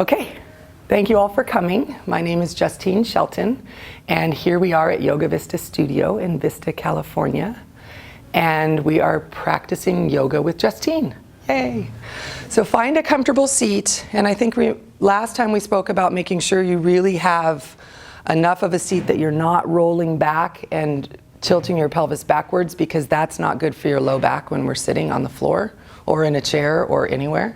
Okay, thank you all for coming. My name is Justine Shelton, and here we are at Yoga Vista Studio in Vista, California, and we are practicing yoga with Justine. Yay! So find a comfortable seat, and I think last time we spoke about making sure you really have enough of a seat that you're not rolling back and tilting your pelvis backwards, because that's not good for your low back when we're sitting on the floor or in a chair or anywhere.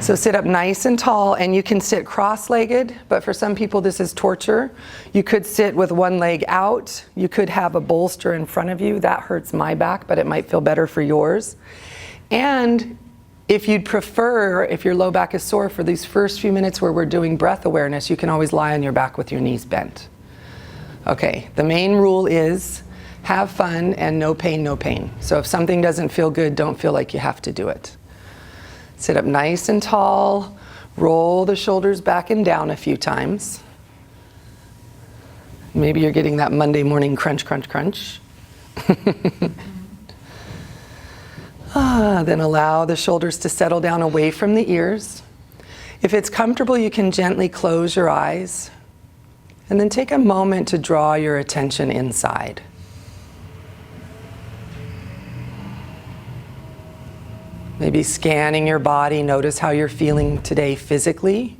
So sit up nice and tall, and you can sit cross-legged, but for some people this is torture. You could sit with one leg out. You could have a bolster in front of you. That hurts my back, but it might feel better for yours. And if you'd prefer, if your low back is sore, for these first few minutes where we're doing breath awareness, you can always lie on your back with your knees bent. Okay, the main rule is have fun and no pain, no pain. So if something doesn't feel good, don't feel like you have to do it. Sit up nice and tall, roll the shoulders back and down a few times. Maybe you're getting that Monday morning crunch, crunch, crunch. Then allow the shoulders to settle down away from the ears. If it's comfortable, you can gently close your eyes, and then take a moment to draw your attention inside. Maybe scanning your body, notice how you're feeling today physically.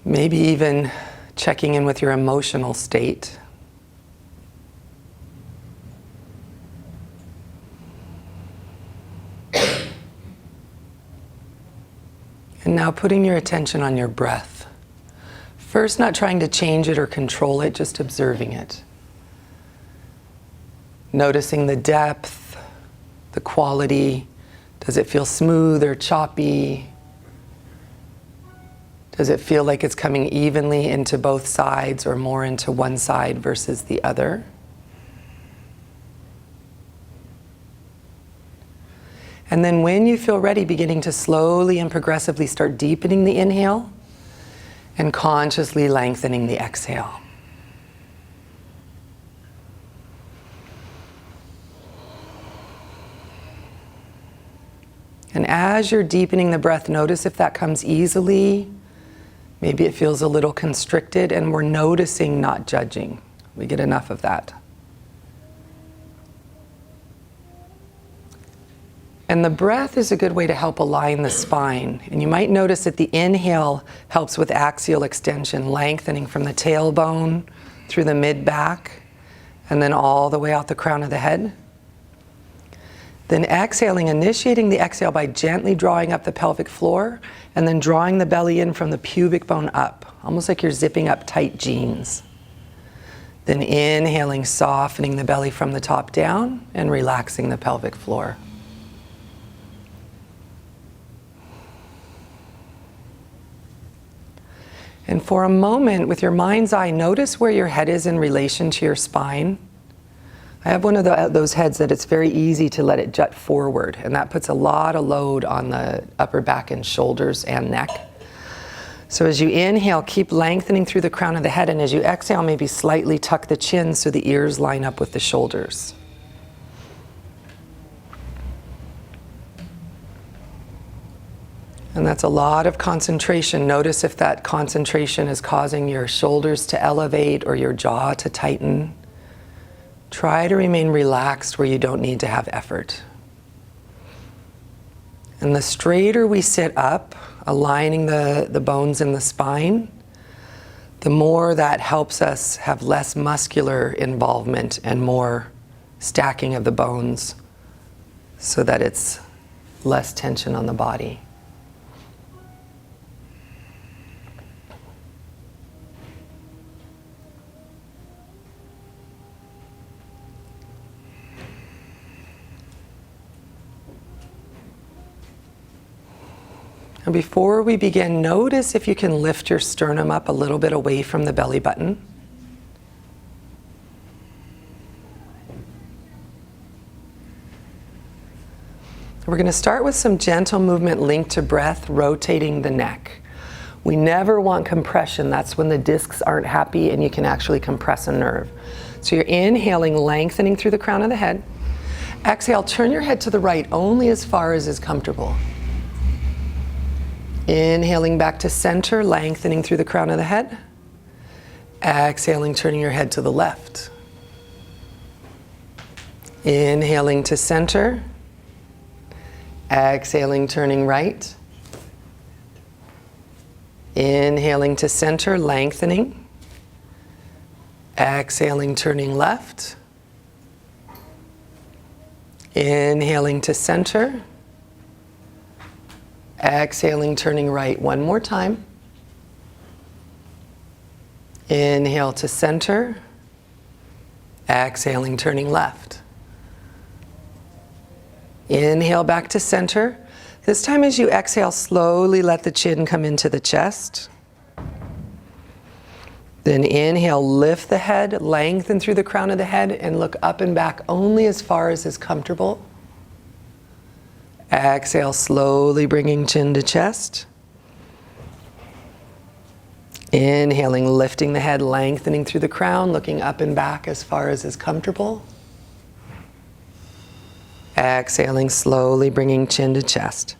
Maybe even checking in with your emotional state. And now putting your attention on your breath. First, not trying to change it or control it, just observing it. Noticing the depth, the quality. Does it feel smooth or choppy? Does it feel like it's coming evenly into both sides or more into one side versus the other? And then when you feel ready, beginning to slowly and progressively start deepening the inhale and consciously lengthening the exhale. And as you're deepening the breath, notice if that comes easily. Maybe it feels a little constricted, and we're noticing, not judging. We get enough of that. And the breath is a good way to help align the spine. And you might notice that the inhale helps with axial extension, lengthening from the tailbone through the mid-back, and then all the way out the crown of the head. Then exhaling, initiating the exhale by gently drawing up the pelvic floor, and then drawing the belly in from the pubic bone up, almost like you're zipping up tight jeans. Then inhaling, softening the belly from the top down, and relaxing the pelvic floor. And for a moment, with your mind's eye, notice where your head is in relation to your spine. I have one of those heads that it's very easy to let it jut forward, and that puts a lot of load on the upper back and shoulders and neck. So as you inhale, keep lengthening through the crown of the head, and as you exhale, maybe slightly tuck the chin so the ears line up with the shoulders. And that's a lot of concentration. Notice if that concentration is causing your shoulders to elevate or your jaw to tighten. Try to remain relaxed where you don't need to have effort. And the straighter we sit up, aligning the bones in the spine, the more that helps us have less muscular involvement and more stacking of the bones so that it's less tension on the body. And before we begin, notice if you can lift your sternum up a little bit away from the belly button. We're going to start with some gentle movement linked to breath, rotating the neck. We never want compression. That's when the discs aren't happy and you can actually compress a nerve. So you're inhaling, lengthening through the crown of the head. Exhale, turn your head to the right only as far as is comfortable. Inhaling back to center, lengthening through the crown of the head. Exhaling, turning your head to the left. Inhaling to center. Exhaling, turning right. Inhaling to center, lengthening. Exhaling, turning left. Inhaling to center. Exhaling, turning right one more time. Inhale to center. Exhaling, turning left. Inhale back to center. This time as you exhale, slowly let the chin come into the chest. Then inhale, lift the head, lengthen through the crown of the head, and look up and back only as far as is comfortable. Exhale, slowly bringing chin to chest. Inhaling, lifting the head, lengthening through the crown, looking up and back as far as is comfortable. Exhaling, slowly bringing chin to chest.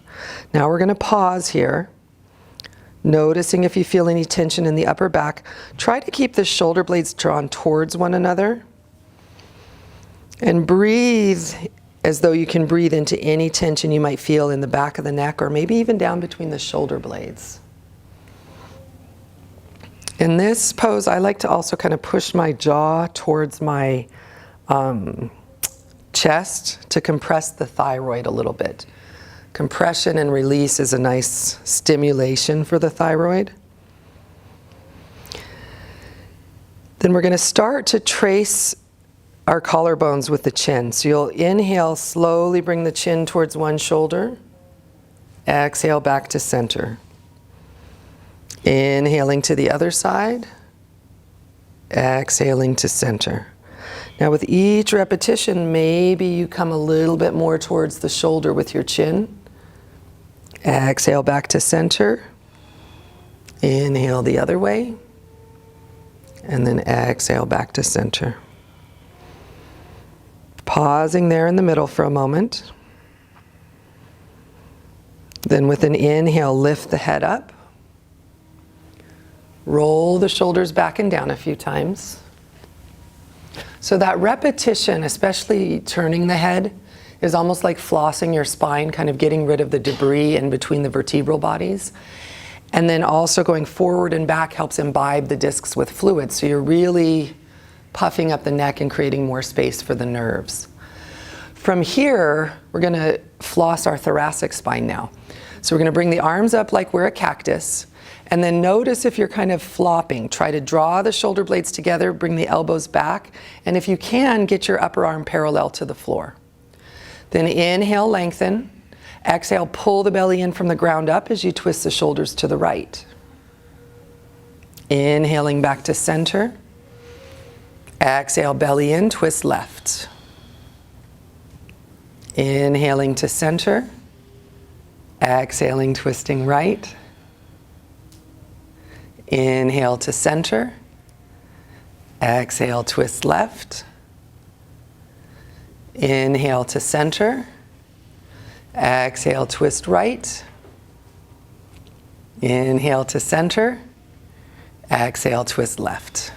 Now we're going to pause here, noticing if you feel any tension in the upper back. Try to keep the shoulder blades drawn towards one another. And breathe as though you can breathe into any tension you might feel in the back of the neck or maybe even down between the shoulder blades. In this pose, I like to also kind of push my jaw towards my chest to compress the thyroid a little bit. Compression and release is a nice stimulation for the thyroid. Then we're going to start to trace our collarbones with the chin. So you'll inhale, slowly bring the chin towards one shoulder. Exhale back to center. Inhaling to the other side. Exhaling to center. Now with each repetition, maybe you come a little bit more towards the shoulder with your chin. Exhale back to center. Inhale the other way. And then exhale back to center. Pausing there in the middle for a moment. Then with an inhale, lift the head up. Roll the shoulders back and down a few times. So that repetition, especially turning the head, is almost like flossing your spine, kind of getting rid of the debris in between the vertebral bodies. And then also going forward and back helps imbibe the discs with fluid. So you're really puffing up the neck and creating more space for the nerves. From here, we're going to floss our thoracic spine now. So we're going to bring the arms up like we're a cactus. And then notice if you're kind of flopping. Try to draw the shoulder blades together, bring the elbows back, and if you can, get your upper arm parallel to the floor. Then inhale, lengthen. Exhale, pull the belly in from the ground up as you twist the shoulders to the right. Inhaling back to center. Exhale, belly in, twist left. Inhaling to center. Exhaling, twisting right. Inhale to center. Exhale, twist left. Inhale to center. Exhale, twist right. Inhale to center. Exhale, twist left.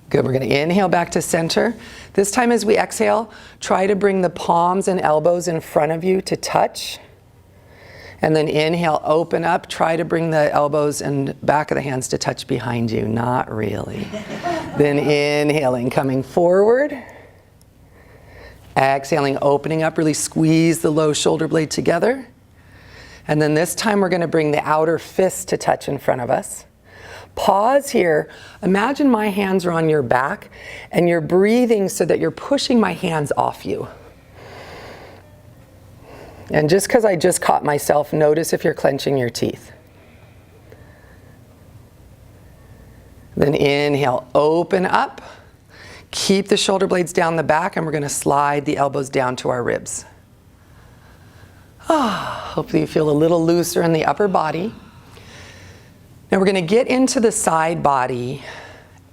Good, we're going to inhale back to center. This time as we exhale, try to bring the palms and elbows in front of you to touch. And then inhale, open up. Try to bring the elbows and back of the hands to touch behind you. Not really. Then inhaling, coming forward. Exhaling, opening up. Really squeeze the low shoulder blade together. And then this time we're going to bring the outer fist to touch in front of us. Pause here. Imagine my hands are on your back and you're breathing so that you're pushing my hands off you. And just because I just caught myself, notice if you're clenching your teeth. Then inhale, open up. Keep the shoulder blades down the back, and we're going to slide the elbows down to our ribs. Hopefully you feel a little looser in the upper body. Now we're going to get into the side body,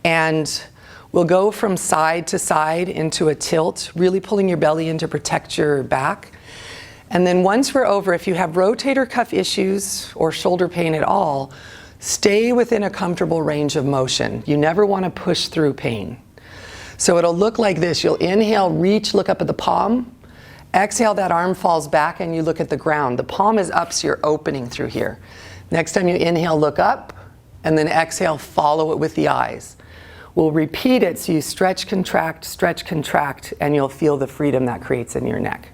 and We'll go from side to side into a tilt, really pulling your belly in to protect your back. And then once we're over, if you have rotator cuff issues or shoulder pain at all, stay within a comfortable range of motion. You never want to push through pain. So it'll look like this. You'll inhale, reach, look up at the palm. Exhale, that arm falls back and you look at the ground. The palm is up, so you're opening through here. Next time you inhale, look up, and then exhale, follow it with the eyes. We'll repeat it so you stretch, contract, and you'll feel the freedom that creates in your neck.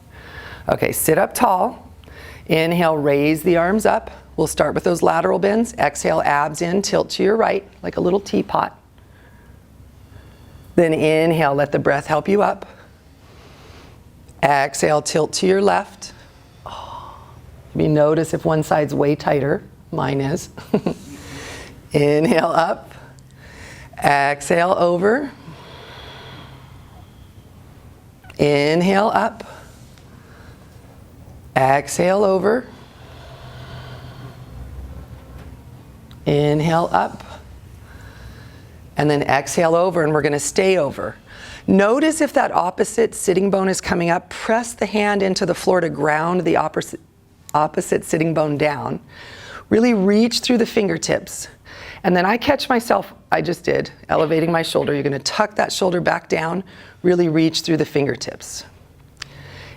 Okay, sit up tall. Inhale, raise the arms up. We'll start with those lateral bends. Exhale, abs in, tilt to your right, like a little teapot. Then inhale, let the breath help you up. Exhale, tilt to your left. Maybe notice if one side's way tighter. Mine is. Inhale up. Exhale over. Inhale up. Exhale over. Inhale up. And then exhale over, and we're going to stay over. Notice if that opposite sitting bone is coming up. Press the hand into the floor to ground the opposite sitting bone down. Really reach through the fingertips. And then I catch myself, I just did, elevating my shoulder. You're going to tuck that shoulder back down, really reach through the fingertips.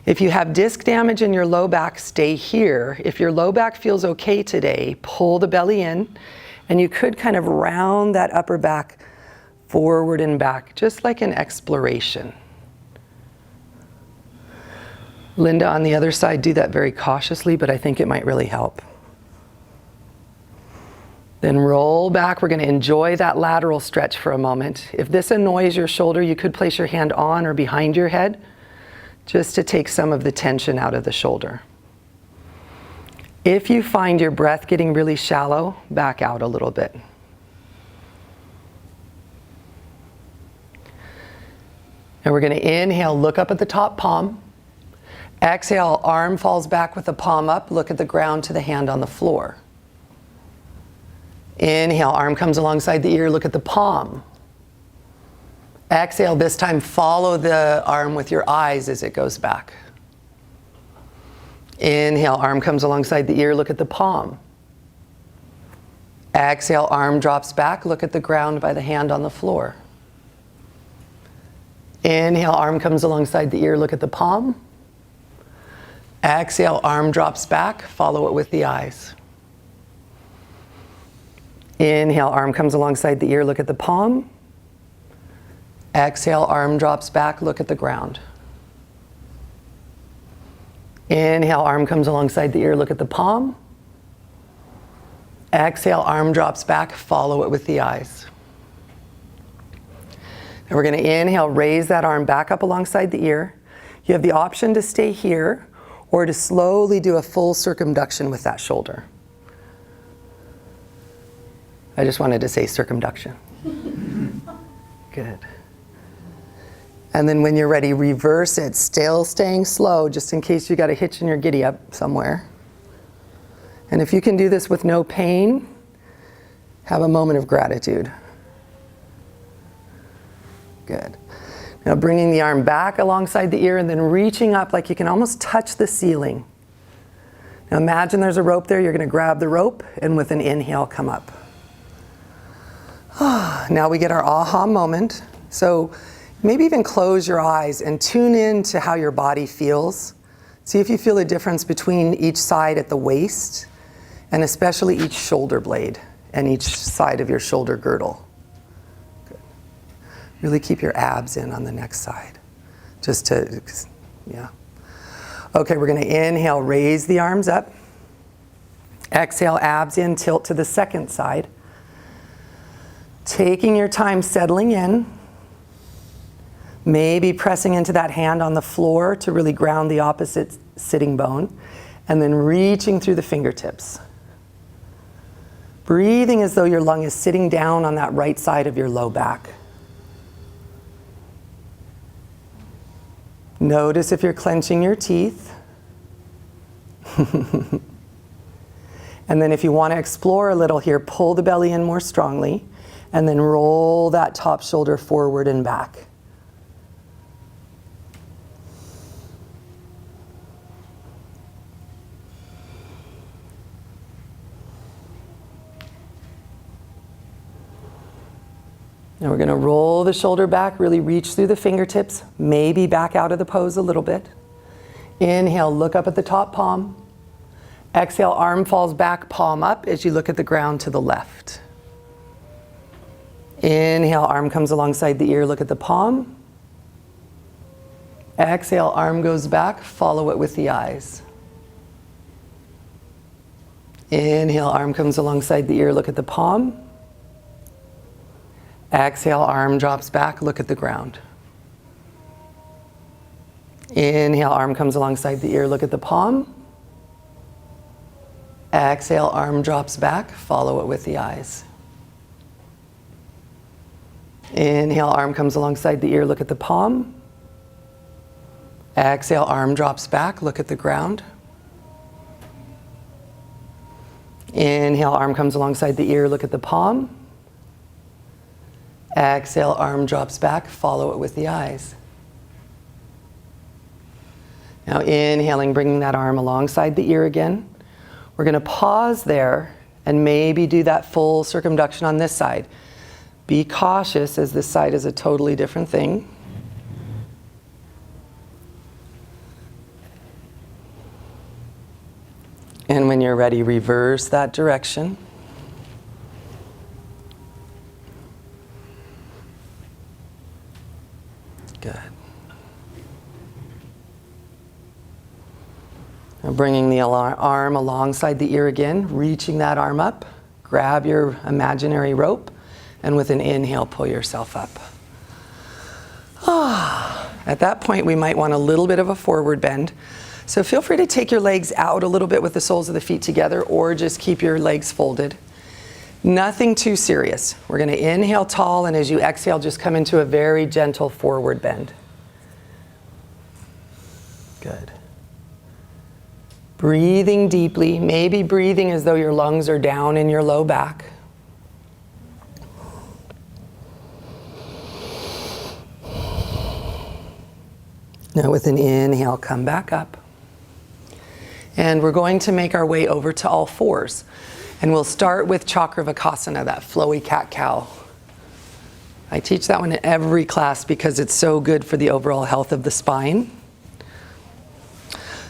If you have disc damage in your low back, stay here. If your low back feels okay today, pull the belly in, and you could kind of round that upper back forward and back, just like an exploration. Linda, on the other side, do that very cautiously, but I think it might really help. Then roll back. We're going to enjoy that lateral stretch for a moment. If this annoys your shoulder, you could place your hand on or behind your head, just to take some of the tension out of the shoulder. If you find your breath getting really shallow, back out a little bit. And we're going to inhale, look up at the top palm. Exhale, arm falls back with the palm up, look at the ground to the hand on the floor. Inhale, arm comes alongside the ear, look at the palm. Exhale, this time follow the arm with your eyes as it goes back. Inhale, arm comes alongside the ear, look at the palm. Exhale, arm drops back, look at the ground by the hand on the floor. Inhale, arm comes alongside the ear, look at the palm. Exhale, arm drops back, follow it with the eyes. Inhale, arm comes alongside the ear, look at the palm. Exhale, arm drops back, look at the ground. Inhale, arm comes alongside the ear, look at the palm. Exhale, arm drops back, follow it with the eyes. And we're going to inhale, raise that arm back up alongside the ear. You have the option to stay here or to slowly do a full circumduction with that shoulder. I just wanted to say circumduction. Good. And then when you're ready, reverse it, still staying slow, just in case you got a hitch in your giddy up somewhere. And if you can do this with no pain, have a moment of gratitude. Good. Now bringing the arm back alongside the ear and then reaching up like you can almost touch the ceiling. Now imagine there's a rope there. You're going to grab the rope and with an inhale come up. Now we get our aha moment. So maybe even close your eyes and tune in to how your body feels. See if you feel a difference between each side at the waist and especially each shoulder blade and each side of your shoulder girdle. Good. Really keep your abs in on the next side. Just to, yeah. Okay, we're going to inhale, raise the arms up. Exhale, abs in, tilt to the second side. Taking your time settling in. Maybe pressing into that hand on the floor to really ground the opposite sitting bone. And then reaching through the fingertips. Breathing as though your lung is sitting down on that right side of your low back. Notice if you're clenching your teeth. And then if you want to explore a little here, pull the belly in more strongly. And then roll that top shoulder forward and back. Now we're going to roll the shoulder back, really reach through the fingertips, maybe back out of the pose a little bit. Inhale, look up at the top palm. Exhale, arm falls back, palm up as you look at the ground to the left. Inhale, arm comes alongside the ear, look at the palm. Exhale, arm goes back, follow it with the eyes. Inhale, arm comes alongside the ear, look at the palm. Exhale, arm drops back, look at the ground. Inhale, arm comes alongside the ear, look at the palm. Exhale, arm drops back, follow it with the eyes. Inhale, arm comes alongside the ear, look at the palm. Exhale, arm drops back, look at the ground. Inhale, arm comes alongside the ear, look at the palm. Exhale, arm drops back, follow it with the eyes. Now inhaling, bringing that arm alongside the ear again. We're going to pause there and maybe do that full circumduction on this side. Be cautious as this side is a totally different thing. And when you're ready, reverse that direction. Good. Now bringing the arm alongside the ear again, reaching that arm up, grab your imaginary rope, and with an inhale, pull yourself up. At that point, we might want a little bit of a forward bend. So feel free to take your legs out a little bit with the soles of the feet together, or just keep your legs folded. Nothing too serious. We're going to inhale tall, and as you exhale, just come into a very gentle forward bend. Good. Breathing deeply, maybe breathing as though your lungs are down in your low back. Now with an inhale, come back up. And we're going to make our way over to all fours. And we'll start with Chakravakasana, that flowy cat-cow. I teach that one in every class because it's so good for the overall health of the spine.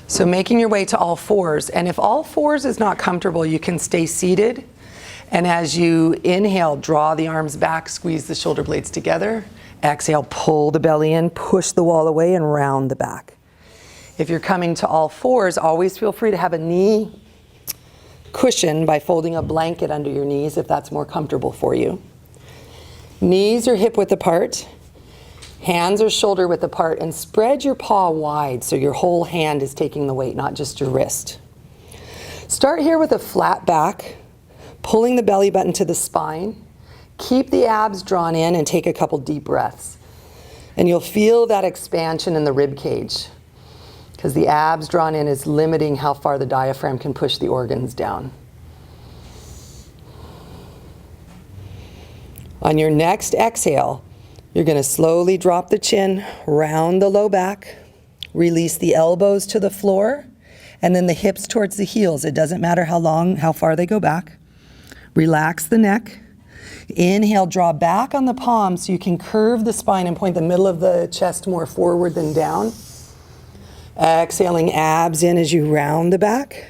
So making your way to all fours, and if all fours is not comfortable, you can stay seated. And as you inhale, draw the arms back, squeeze the shoulder blades together. Exhale, pull the belly in, push the wall away, and round the back. If you're coming to all fours, always feel free to have a knee cushion by folding a blanket under your knees if that's more comfortable for you. Knees are hip width apart, hands are shoulder width apart, and spread your paw wide so your whole hand is taking the weight, not just your wrist. Start here with a flat back, pulling the belly button to the spine. Keep the abs drawn in and take a couple deep breaths. And you'll feel that expansion in the rib cage, because the abs drawn in is limiting how far the diaphragm can push the organs down. On your next exhale, you're going to slowly drop the chin, round the low back, release the elbows to the floor, and then the hips towards the heels. It doesn't matter how far they go back. Relax the neck. Inhale, draw back on the palms so you can curve the spine and point the middle of the chest more forward than down. Exhaling, abs in as you round the back.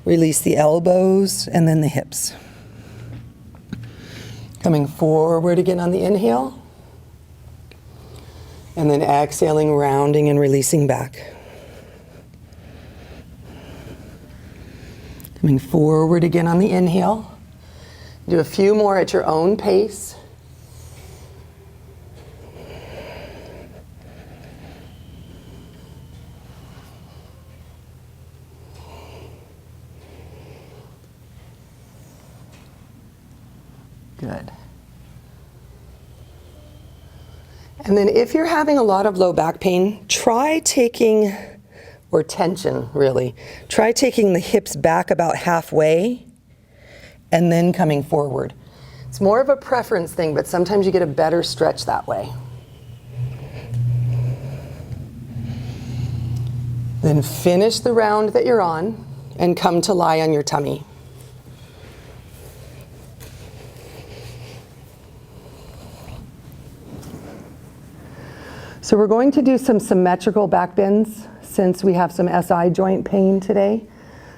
Release the elbows and then the hips. Coming forward again on the inhale. And then exhaling, rounding and releasing back. Coming forward again on the inhale. Do a few more at your own pace. Good. And then if you're having a lot of low back pain, try taking, or tension really, try taking the hips back about halfway and then coming forward. It's more of a preference thing, but sometimes you get a better stretch that way. Then finish the round that you're on and come to lie on your tummy. So we're going to do some symmetrical back bends since we have some SI joint pain today.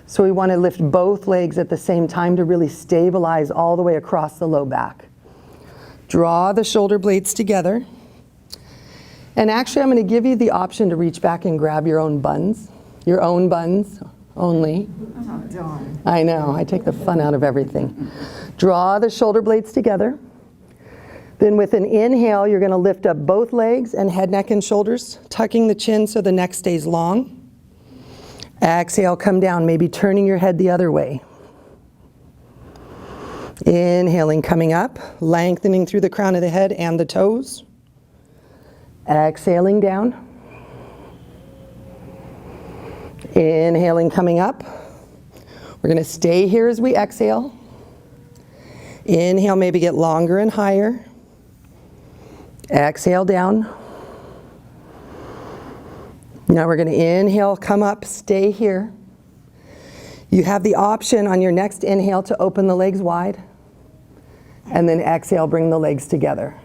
So we want to lift both legs at the same time to really stabilize all the way across the low back. Draw the shoulder blades together. And actually I'm going to give you the option to reach back and grab your own buns only. Oh, darn. I know, I take the fun out of everything. Draw the shoulder blades together. Then with an inhale, you're going to lift up both legs and head, neck, and shoulders, tucking the chin so the neck stays long. Exhale, come down, maybe turning your head the other way. Inhaling, coming up, lengthening through the crown of the head and the toes. Exhaling down. Inhaling, coming up. We're going to stay here as we exhale. Inhale, maybe get longer and higher. Exhale down. Now we're going to inhale, come up, stay here. You have the option on your next inhale to open the legs wide. And then exhale, bring the legs together.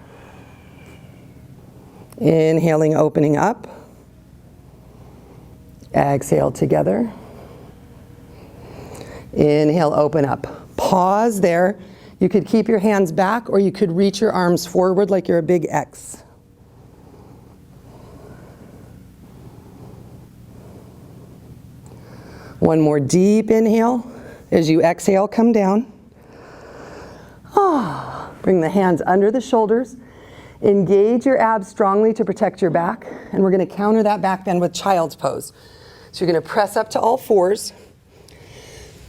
Inhaling, opening up. Exhale together. Inhale, open up. Pause there. You could keep your hands back or you could reach your arms forward like you're a big X. One more deep inhale. As you exhale, come down. Bring the hands under the shoulders. Engage your abs strongly to protect your back. And we're going to counter that back bend with child's pose. So you're going to press up to all fours.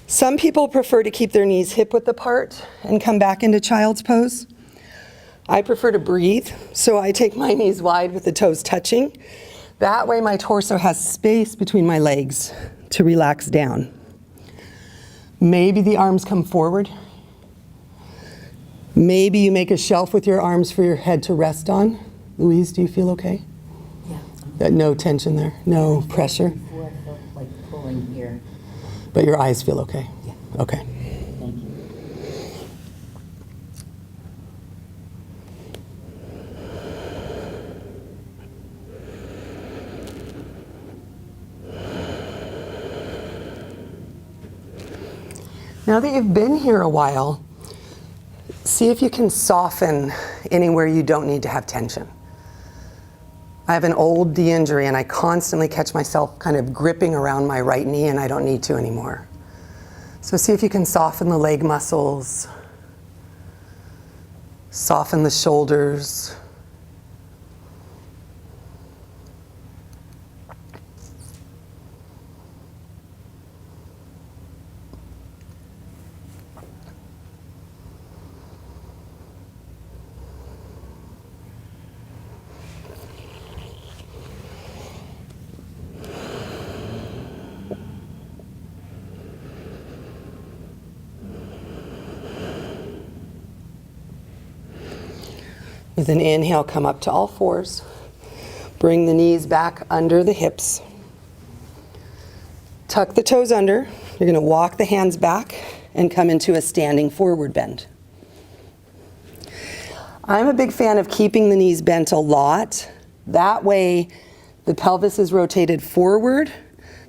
Some people prefer to keep their knees hip width apart and come back into child's pose. I prefer to breathe, so I take my knees wide with the toes touching. That way my torso has space between my legs to relax down. Maybe the arms come forward. Maybe you make a shelf with your arms for your head to rest on. Louise, do you feel okay? Yeah. No tension there, no pressure. Before I felt like pulling here. But your eyes feel okay? Yeah. Okay. Thank you. Now that you've been here a while, see if you can soften anywhere you don't need to have tension. I have an old knee injury and I constantly catch myself kind of gripping around my right knee and I don't need to anymore. So see if you can soften the leg muscles, soften the shoulders. With an inhale, come up to all fours. Bring the knees back under the hips. Tuck the toes under. You're going to walk the hands back and come into a standing forward bend. I'm a big fan of keeping the knees bent a lot. That way the pelvis is rotated forward,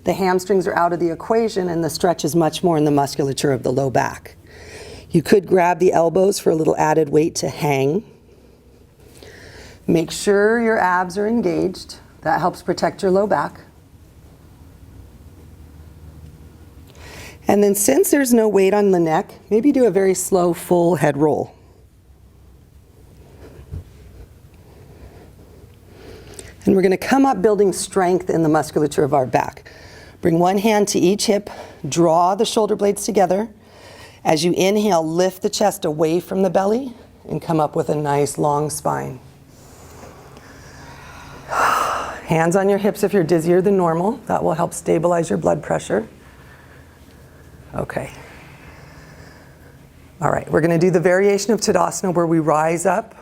the hamstrings are out of the equation, and the stretch is much more in the musculature of the low back. You could grab the elbows for a little added weight to hang. Make sure your abs are engaged. That helps protect your low back. And then since there's no weight on the neck, maybe do a very slow, full head roll. And we're going to come up building strength in the musculature of our back. Bring one hand to each hip, draw the shoulder blades together. As you inhale, lift the chest away from the belly and come up with a nice long spine. Hands on your hips if you're dizzier than normal. That will help stabilize your blood pressure. Okay. All right, we're going to do the variation of Tadasana where we rise up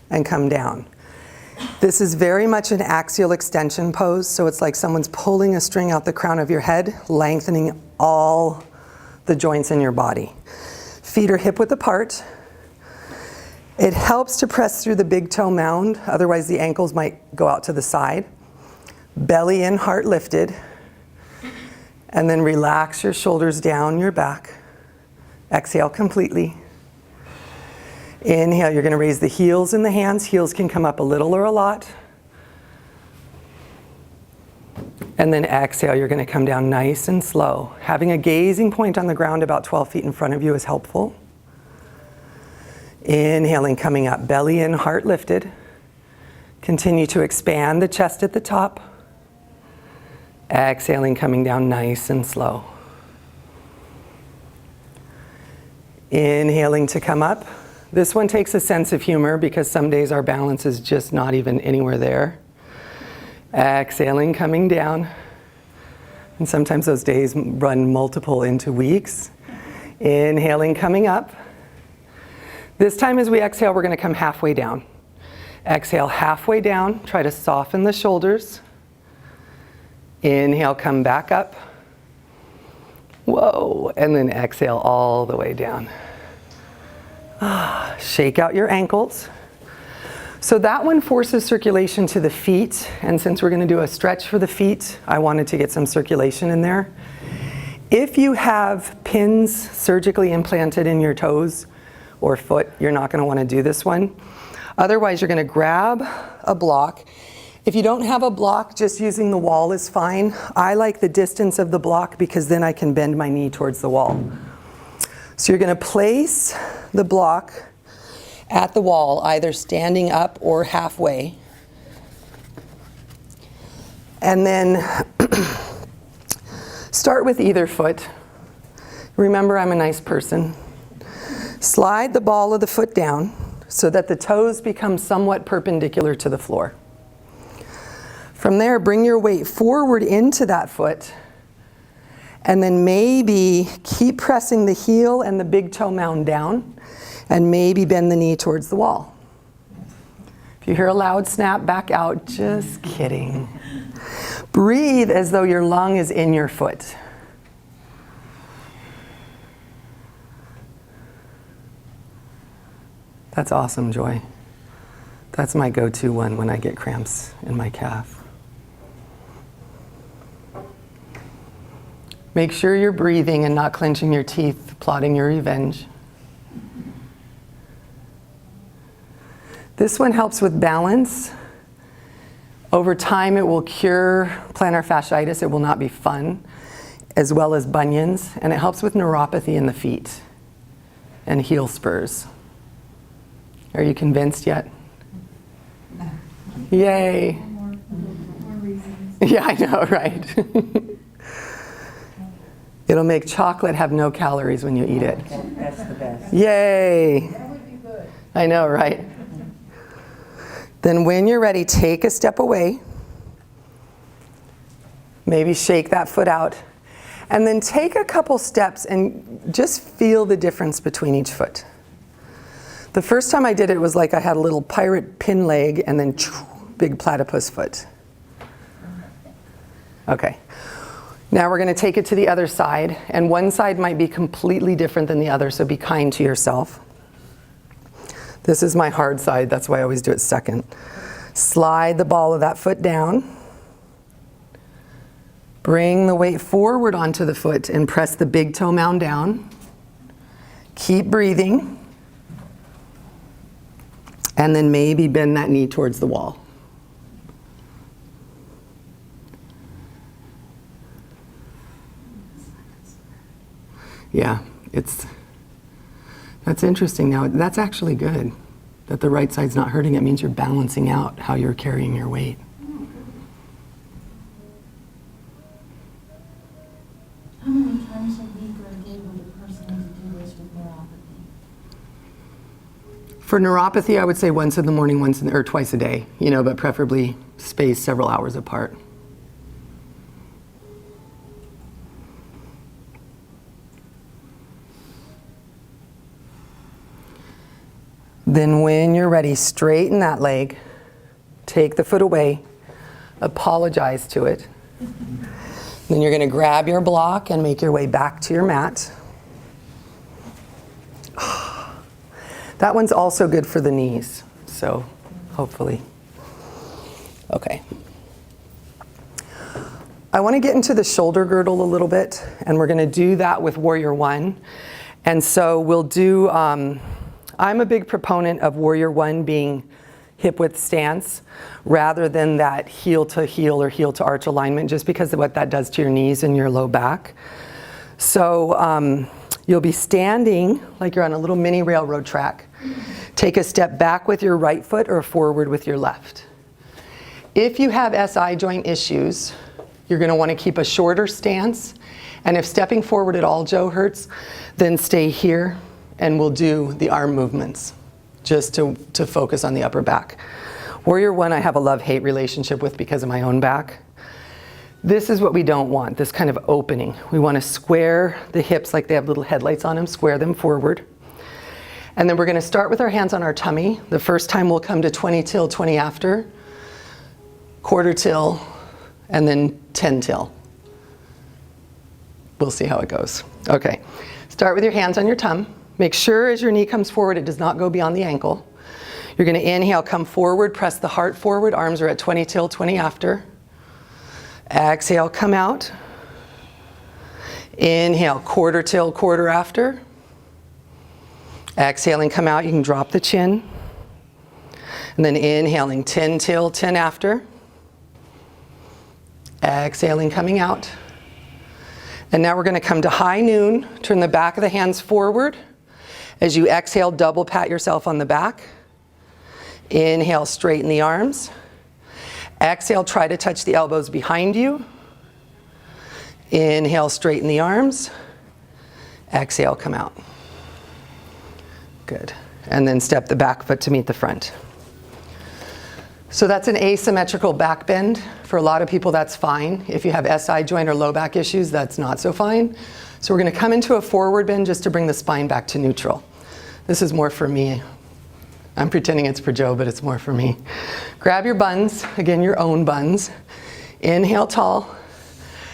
and come down. This is very much an axial extension pose, so it's like someone's pulling a string out the crown of your head, lengthening all the joints in your body. Feet are hip width apart. It helps to press through the big toe mound, otherwise the ankles might go out to the side. Belly in, heart lifted. And then relax your shoulders down your back. Exhale completely. Inhale, you're going to raise the heels and the hands. Heels can come up a little or a lot. And then exhale, you're going to come down nice and slow. Having a gazing point on the ground about 12 feet in front of you is helpful. Inhaling, coming up, belly in, heart lifted. Continue to expand the chest at the top. Exhaling, coming down nice and slow. Inhaling to come up. This one takes a sense of humor because some days our balance is just not even anywhere there. Exhaling, coming down. And sometimes those days run multiple into weeks. Inhaling, coming up. This time as we exhale, we're going to come halfway down. Exhale, halfway down. Try to soften the shoulders. Inhale, come back up. Whoa, and then exhale all the way down. Shake out your ankles. So that one forces circulation to the feet, and since we're going to do a stretch for the feet, I wanted to get some circulation in there. If you have pins surgically implanted in your toes or foot, you're not going to want to do this one. Otherwise, you're going to grab a block. If you don't have a block, just using the wall is fine. I like the distance of the block because then I can bend my knee towards the wall. So you're going to place the block at the wall, either standing up or halfway. And then start with either foot. Remember, I'm a nice person. Slide the ball of the foot down so that the toes become somewhat perpendicular to the floor. From there, bring your weight forward into that foot. And then maybe keep pressing the heel and the big toe mound down, and maybe bend the knee towards the wall. If you hear a loud snap, back out. Just kidding. Breathe as though your lung is in your foot. That's awesome, Joy. That's my go-to one when I get cramps in my calf. Make sure you're breathing and not clenching your teeth, plotting your revenge. This one helps with balance. Over time, it will cure plantar fasciitis. It will not be fun, as well as bunions. And it helps with neuropathy in the feet and heel spurs. Are you convinced yet? No. Yay. More reasons. Yeah, I know, right? It'll make chocolate have no calories when you eat it. That's the best. Yay. That would be good. I know, right? Then when you're ready, take a step away. Maybe shake that foot out. And then take a couple steps and just feel the difference between each foot. The first time I did it was like I had a little pirate pin leg and then big platypus foot. Okay. Now we're going to take it to the other side, and one side might be completely different than the other, so be kind to yourself. This is my hard side, that's why I always do it second. Slide the ball of that foot down. Bring the weight forward onto the foot and press the big toe mound down. Keep breathing. And then maybe bend that knee towards the wall. Yeah, that's interesting. Now, that's actually good, that the right side's not hurting. It means you're balancing out how you're carrying your weight. How many times a week are you able the person to do this with neuropathy? For neuropathy, I would say once in the morning, or twice a day, but preferably spaced several hours apart. Then when you're ready, straighten that leg, take the foot away, apologize to it. Then you're going to grab your block and make your way back to your mat. That one's also good for the knees, so hopefully. Okay. I want to get into the shoulder girdle a little bit, and we're going to do that with Warrior One. And so we'll do, I'm a big proponent of Warrior One being hip width stance rather than that heel to heel or heel to arch alignment, just because of what that does to your knees and your low back. So you'll be standing like you're on a little mini railroad track. Take a step back with your right foot or forward with your left. If you have SI joint issues, you're going to want to keep a shorter stance. And if stepping forward at all, Joe, hurts, then stay here and we'll do the arm movements just to focus on the upper back. Warrior One I have a love-hate relationship with because of my own back. This is what we don't want, this kind of opening. We want to square the hips like they have little headlights on them, square them forward. And then we're going to start with our hands on our tummy. The first time we'll come to 20 till, 20 after, quarter till, and then 10 till. We'll see how it goes. Okay, start with your hands on your tum. Make sure as your knee comes forward, it does not go beyond the ankle. You're going to inhale, come forward, press the heart forward. Arms are at 20 till, 20 after. Exhale, come out. Inhale, quarter till, quarter after. Exhaling, come out. You can drop the chin. And then inhaling, 10 till, 10 after. Exhaling, coming out. And now we're going to come to high noon. Turn the back of the hands forward. As you exhale, double pat yourself on the back. Inhale, straighten the arms. Exhale, try to touch the elbows behind you. Inhale, straighten the arms. Exhale, come out. Good. And then step the back foot to meet the front. So that's an asymmetrical back bend. For a lot of people, that's fine. If you have SI joint or low back issues, that's not so fine. So we're going to come into a forward bend just to bring the spine back to neutral. This is more for me. I'm pretending it's for Joe, but it's more for me. Grab your buns, again, your own buns. Inhale tall.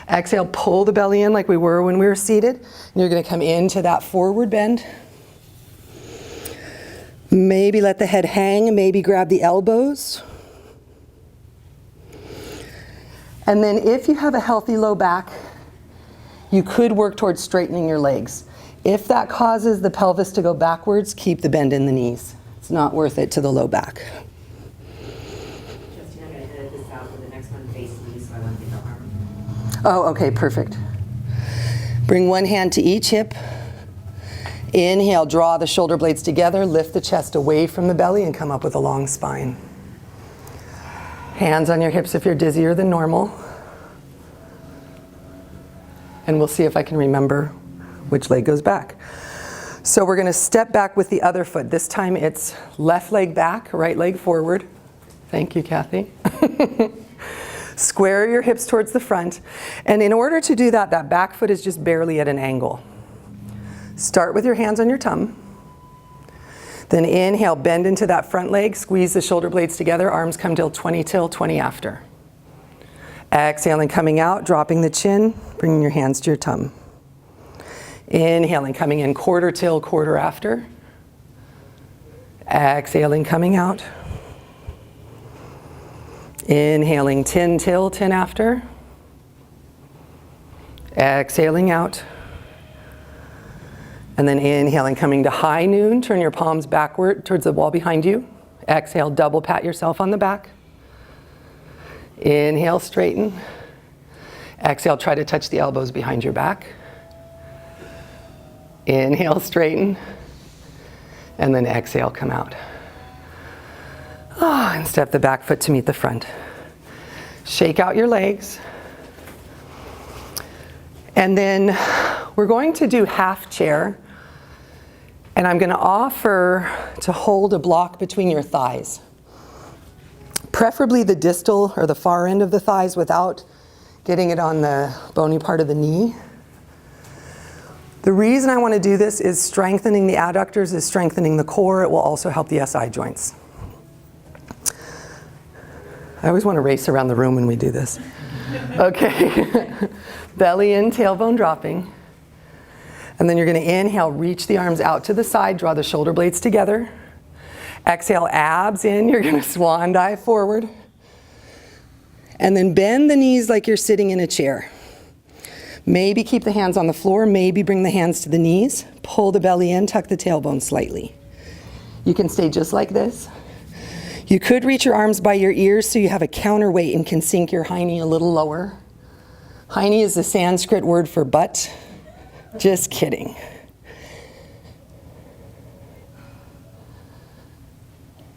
Exhale, pull the belly in like we were when we were seated. And you're going to come into that forward bend. Maybe let the head hang, maybe grab the elbows. And then if you have a healthy low back, you could work towards straightening your legs. If that causes the pelvis to go backwards, keep the bend in the knees. It's not worth it to the low back. Justine, I'm going to edit this out for the next one facing you, so I won't get the arm. Oh, okay, perfect. Bring one hand to each hip. Inhale, draw the shoulder blades together, lift the chest away from the belly and come up with a long spine. Hands on your hips if you're dizzier than normal. And we'll see if I can remember which leg goes back. So we're going to step back with the other foot. This time it's left leg back, right leg forward. Thank you, Kathy. Square your hips towards the front. And in order to do that, that back foot is just barely at an angle. Start with your hands on your tum. Then inhale, bend into that front leg, squeeze the shoulder blades together, arms come till 20 after. Exhaling, coming out, dropping the chin, bringing your hands to your tum. Inhaling, coming in, quarter till, quarter after. Exhaling, coming out. Inhaling, 10 till, 10 after. Exhaling out. And then inhaling, coming to high noon, turn your palms backward towards the wall behind you. Exhale, double pat yourself on the back. Inhale, straighten. Exhale, try to touch the elbows behind your back. Inhale, straighten. And then exhale, come out. And step the back foot to meet the front. Shake out your legs. And then we're going to do half chair. And I'm going to offer to hold a block between your thighs. Preferably the distal or the far end of the thighs without getting it on the bony part of the knee. The reason I want to do this is strengthening the adductors is strengthening the core. It will also help the SI joints. I always want to race around the room when we do this. Okay. Belly in, tailbone dropping. And then you're going to inhale, reach the arms out to the side, draw the shoulder blades together. Exhale, abs in, you're going to swan dive forward. And then bend the knees like you're sitting in a chair. Maybe keep the hands on the floor, maybe bring the hands to the knees. Pull the belly in, tuck the tailbone slightly. You can stay just like this. You could reach your arms by your ears so you have a counterweight and can sink your hiney a little lower. Hiney is the Sanskrit word for butt. Just kidding.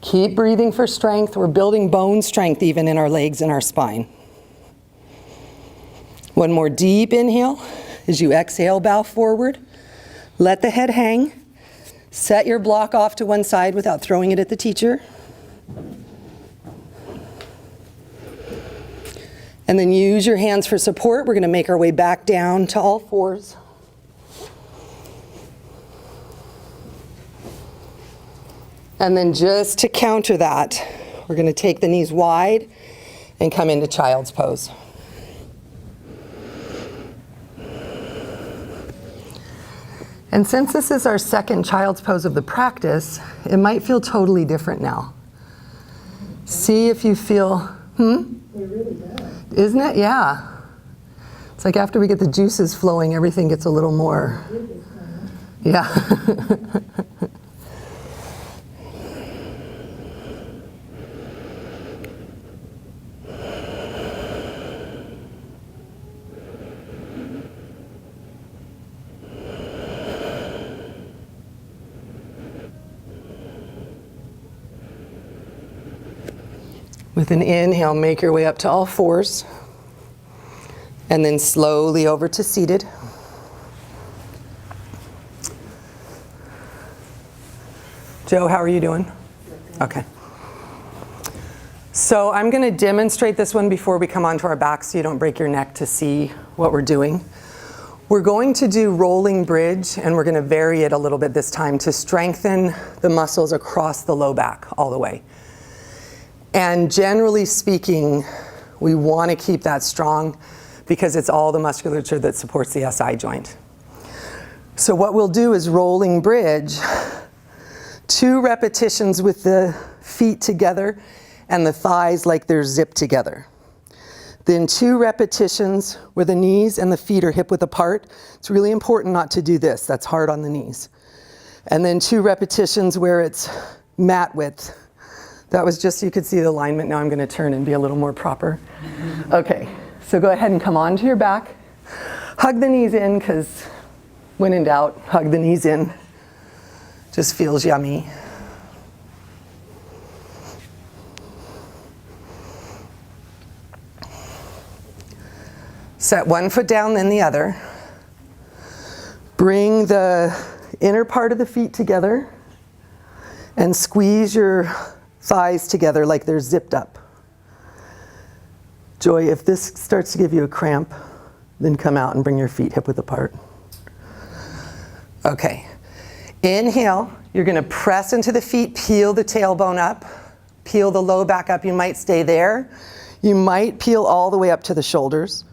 Keep breathing for strength. We're building bone strength even in our legs and our spine. One more deep inhale. As you exhale, bow forward. Let the head hang. Set your block off to one side without throwing it at the teacher. And then use your hands for support. We're going to make our way back down to all fours. And then just to counter that, we're going to take the knees wide and come into child's pose. And since this is our second child's pose of the practice, it might feel totally different now. See if you feel, It really does. Isn't it? Yeah. It's like after we get the juices flowing, everything gets a little more. Yeah. With an inhale, make your way up to all fours, and then slowly over to seated. Joe, how are you doing? Okay. So I'm going to demonstrate this one before we come onto our back so you don't break your neck to see what we're doing. We're going to do rolling bridge, and we're going to vary it a little bit this time to strengthen the muscles across the low back all the way. And generally speaking, we want to keep that strong because it's all the musculature that supports the SI joint. So what we'll do is rolling bridge, 2 repetitions with the feet together and the thighs like they're zipped together. Then 2 repetitions where the knees and the feet are hip width apart. It's really important not to do this. That's hard on the knees. And then 2 repetitions where it's mat width. That was just so you could see the alignment. Now I'm going to turn and be a little more proper. Okay, so go ahead and come onto your back. Hug the knees in because when in doubt, hug the knees in. Just feels yummy. Set one foot down, then the other. Bring the inner part of the feet together and squeeze your thighs together like they're zipped up. Joy, if this starts to give you a cramp, then come out and bring your feet hip width apart. Okay. Inhale, you're going to press into the feet, peel the tailbone up, peel the low back up. You might stay there. You might peel all the way up to the shoulders.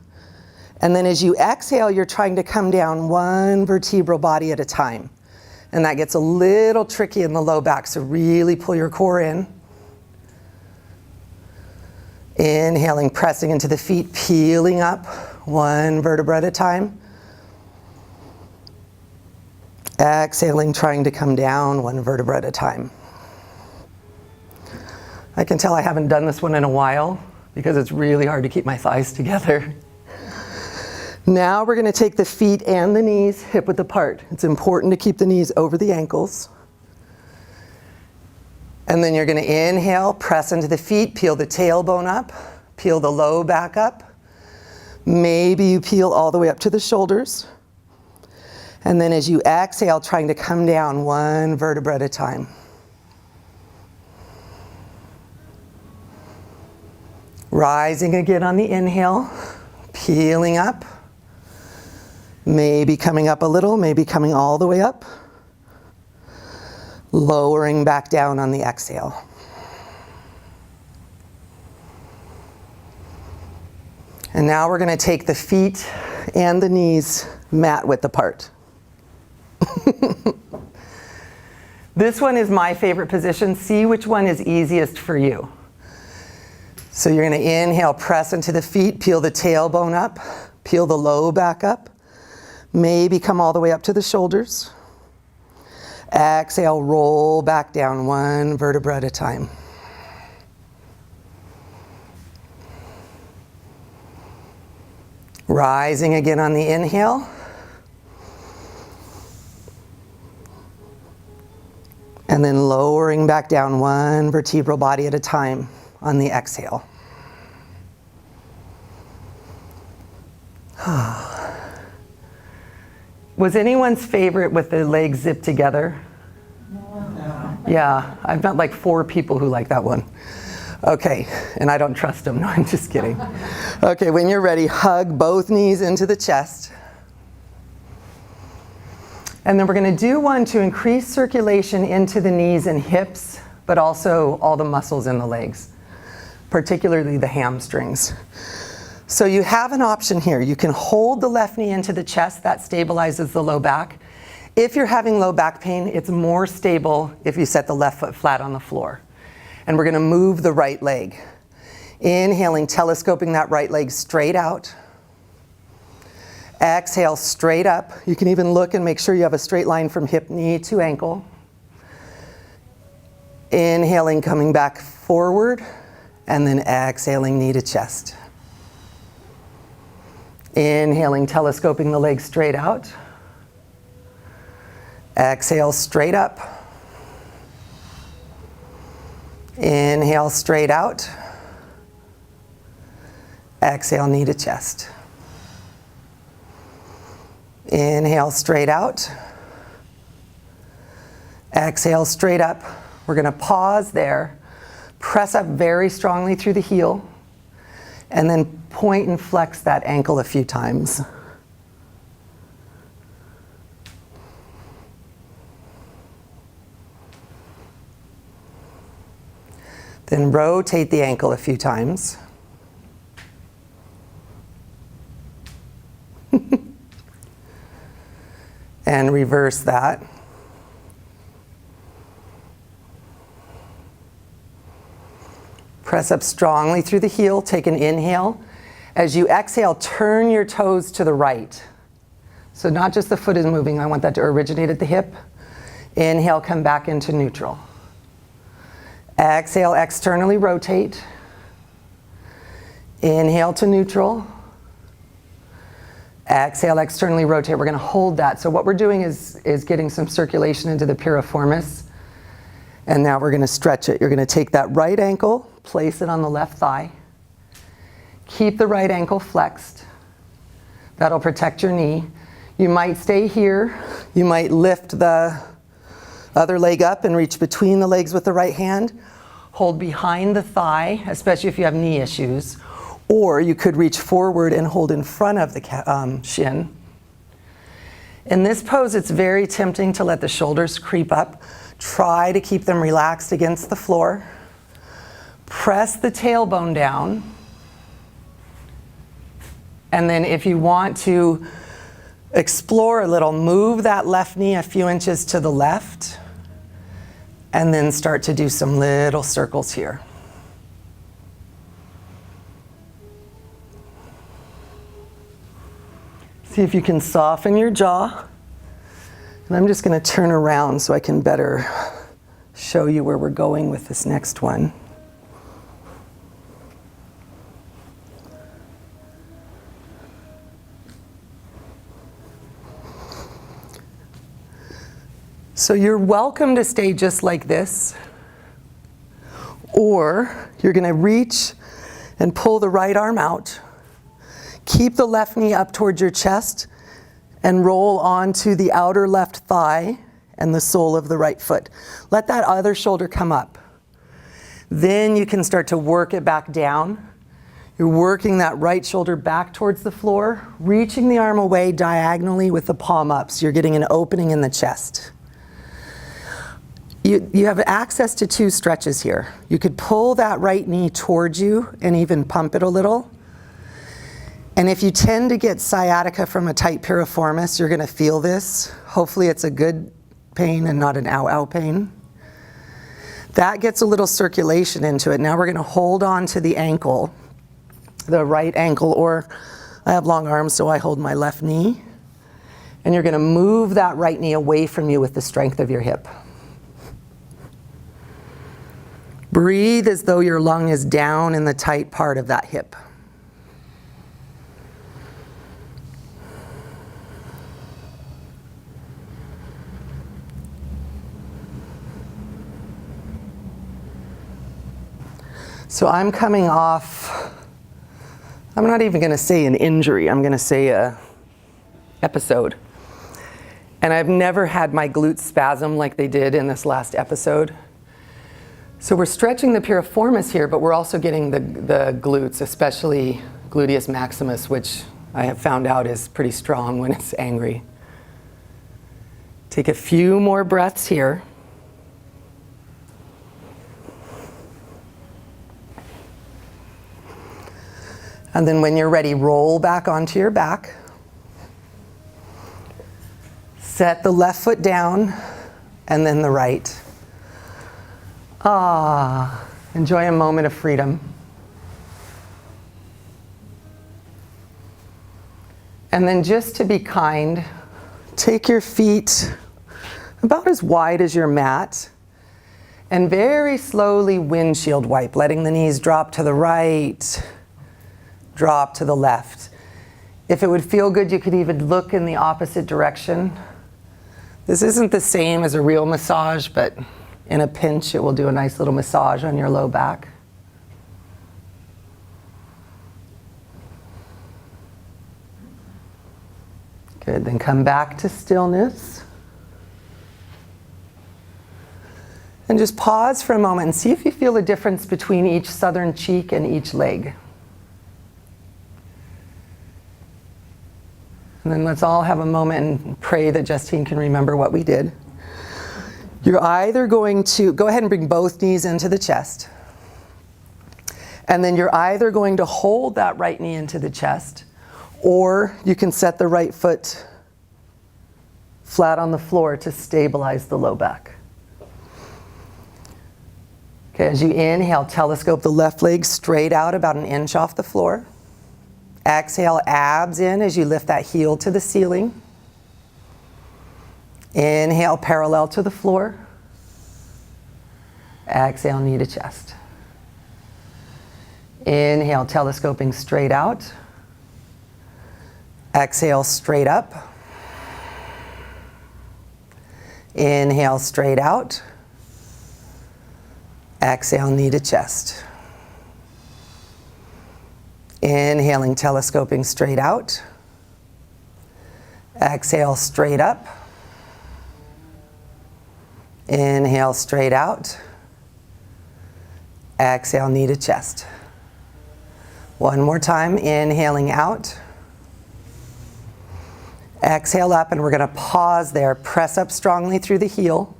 And then as you exhale, you're trying to come down one vertebral body at a time. And that gets a little tricky in the low back, so really pull your core in. Inhaling, pressing into the feet, peeling up one vertebra at a time. Exhaling, trying to come down one vertebra at a time. I can tell I haven't done this one in a while because it's really hard to keep my thighs together. Now we're going to take the feet and the knees hip width apart. It's important to keep the knees over the ankles. And then you're going to inhale, press into the feet, peel the tailbone up, peel the low back up. Maybe you peel all the way up to the shoulders. And then as you exhale, trying to come down one vertebra at a time. Rising again on the inhale, peeling up. Maybe coming up a little, maybe coming all the way up. Lowering back down on the exhale. And now we're going to take the feet and the knees mat width apart. This one is my favorite position. See which one is easiest for you. So you're going to inhale, press into the feet, peel the tailbone up, peel the low back up, maybe come all the way up to the shoulders. Exhale, roll back down one vertebra at a time. Rising again on the inhale. And then lowering back down one vertebral body at a time on the exhale. Was anyone's favorite with the legs zipped together? No. Yeah, I've met like 4 people who like that one. Okay, and I don't trust them. No, I'm just kidding. Okay, when you're ready, hug both knees into the chest. And then we're going to do one to increase circulation into the knees and hips, but also all the muscles in the legs, particularly the hamstrings. So you have an option here. You can hold the left knee into the chest. That stabilizes the low back. If you're having low back pain, it's more stable if you set the left foot flat on the floor. And we're going to move the right leg. Inhaling, telescoping that right leg straight out. Exhale, straight up. You can even look and make sure you have a straight line from hip, knee to ankle. Inhaling, coming back forward, and then exhaling, knee to chest. Inhaling, telescoping the leg straight out. Exhale, straight up. Inhale, straight out. Exhale, knee to chest. Inhale, straight out. Exhale, straight up. We're going to pause there. Press up very strongly through the heel. And then point and flex that ankle a few times. Then rotate the ankle a few times. And reverse that. Press up strongly through the heel. Take an inhale. As you exhale, turn your toes to the right. So not just the foot is moving. I want that to originate at the hip. Inhale, come back into neutral. Exhale, externally rotate. Inhale to neutral. Exhale, externally rotate. We're going to hold that. So what we're doing is getting some circulation into the piriformis. And now we're going to stretch it. You're going to take that right ankle, place it on the left thigh. Keep the right ankle flexed. That'll protect your knee. You might stay here. You might lift the other leg up and reach between the legs with the right hand. Hold behind the thigh, especially if you have knee issues. Or you could reach forward and hold in front of the shin. In this pose, it's very tempting to let the shoulders creep up. Try to keep them relaxed against the floor. Press the tailbone down. And then if you want to explore a little, move that left knee a few inches to the left. And then start to do some little circles here. See if you can soften your jaw. And I'm just going to turn around so I can better show you where we're going with this next one. So you're welcome to stay just like this, or you're going to reach and pull the right arm out. Keep the left knee up towards your chest and roll onto the outer left thigh and the sole of the right foot. Let that other shoulder come up. Then you can start to work it back down. You're working that right shoulder back towards the floor, reaching the arm away diagonally with the palm up, so you're getting an opening in the chest. You have access to 2 stretches here. You could pull that right knee towards you and even pump it a little. And if you tend to get sciatica from a tight piriformis, you're going to feel this. Hopefully it's a good pain and not an ow-ow pain. That gets a little circulation into it. Now we're going to hold on to the ankle, the right ankle, or I have long arms, so I hold my left knee. And you're going to move that right knee away from you with the strength of your hip. Breathe as though your lung is down in the tight part of that hip. So I'm coming off, I'm not even going to say an injury, I'm going to say a episode. And I've never had my glutes spasm like they did in this last episode. So we're stretching the piriformis here, but we're also getting the glutes, especially gluteus maximus, which I have found out is pretty strong when it's angry. Take a few more breaths here. And then when you're ready, roll back onto your back. Set the left foot down and then the right. Enjoy a moment of freedom. And then just to be kind, take your feet about as wide as your mat and very slowly windshield wipe, letting the knees drop to the right, drop to the left. If it would feel good, you could even look in the opposite direction. This isn't the same as a real massage, but in a pinch, it will do a nice little massage on your low back. Good, then come back to stillness. And just pause for a moment and see if you feel a difference between each southern cheek and each leg. And then let's all have a moment and pray that Justine can remember what we did. You're either going to, go ahead and bring both knees into the chest. And then you're either going to hold that right knee into the chest, or you can set the right foot flat on the floor to stabilize the low back. Okay, as you inhale, telescope the left leg straight out about an inch off the floor. Exhale, abs in as you lift that heel to the ceiling. Inhale, parallel to the floor. Exhale, knee to chest. Inhale, telescoping straight out. Exhale, straight up. Inhale, straight out. Exhale, knee to chest. Inhaling, telescoping straight out. Exhale, straight up. Inhale, straight out. Exhale, knee to chest. One more time, inhaling out. Exhale up, and we're going to pause there. Press up strongly through the heel.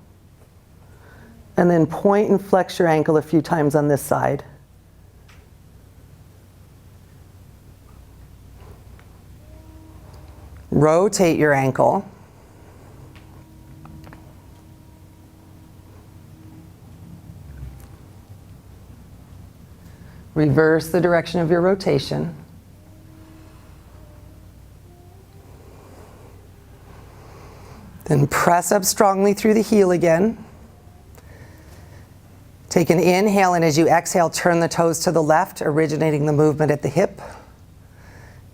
And then point and flex your ankle a few times on this side. Rotate your ankle. Reverse the direction of your rotation. Then press up strongly through the heel again. Take an inhale, and as you exhale, turn the toes to the left, originating the movement at the hip.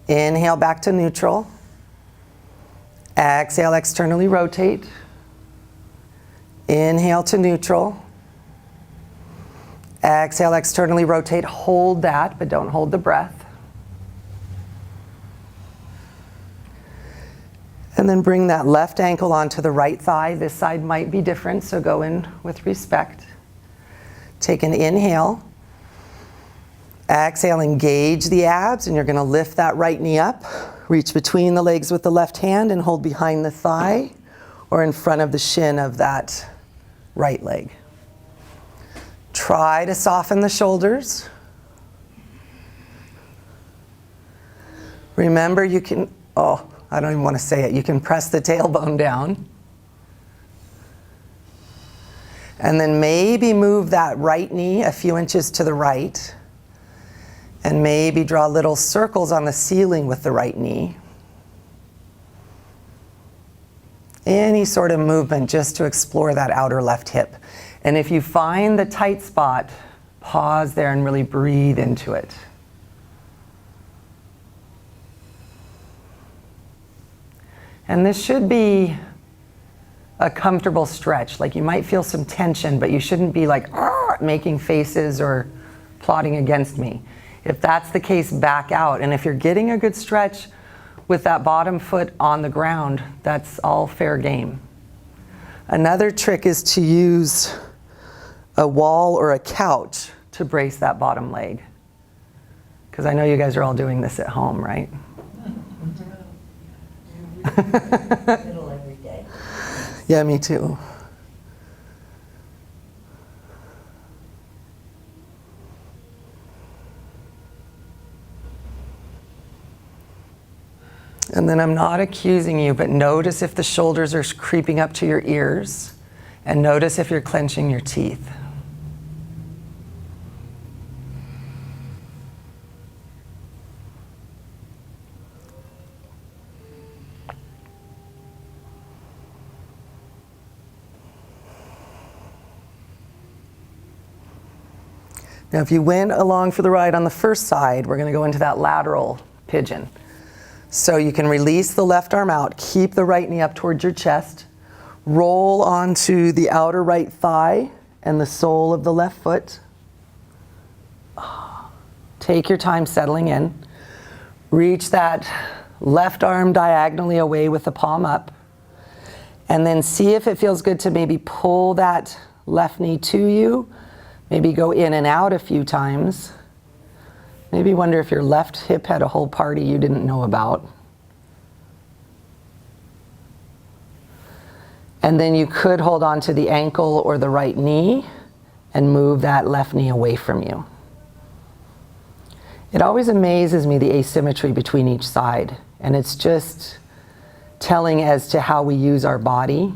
Inhale back to neutral. Exhale, externally rotate. Inhale to neutral. Exhale, externally rotate. Hold that, but don't hold the breath. And then bring that left ankle onto the right thigh. This side might be different, so go in with respect. Take an inhale. Exhale, engage the abs, and you're going to lift that right knee up. Reach between the legs with the left hand and hold behind the thigh or in front of the shin of that right leg. Try to soften the shoulders. Remember, you can, I don't even want to say it, you can press the tailbone down. And then maybe move that right knee a few inches to the right. And maybe draw little circles on the ceiling with the right knee. Any sort of movement just to explore that outer left hip. And if you find the tight spot, pause there and really breathe into it. And this should be a comfortable stretch. Like you might feel some tension, but you shouldn't be like making faces or plotting against me. If that's the case, back out. And if you're getting a good stretch with that bottom foot on the ground, that's all fair game. Another trick is to use a wall or a couch to brace that bottom leg. Because I know you guys are all doing this at home, right? Middle every day. Yeah, me too. And then I'm not accusing you, but notice if the shoulders are creeping up to your ears, and notice if you're clenching your teeth. Now, if you went along for the ride on the first side, we're going to go into that lateral pigeon. So you can release the left arm out, keep the right knee up towards your chest, roll onto the outer right thigh and the sole of the left foot. Take your time settling in. Reach that left arm diagonally away with the palm up. And then see if it feels good to maybe pull that left knee to you. Maybe go in and out a few times. Maybe wonder if your left hip had a whole party you didn't know about. And then you could hold on to the ankle or the right knee and move that left knee away from you. It always amazes me the asymmetry between each side. And it's just telling as to how we use our body.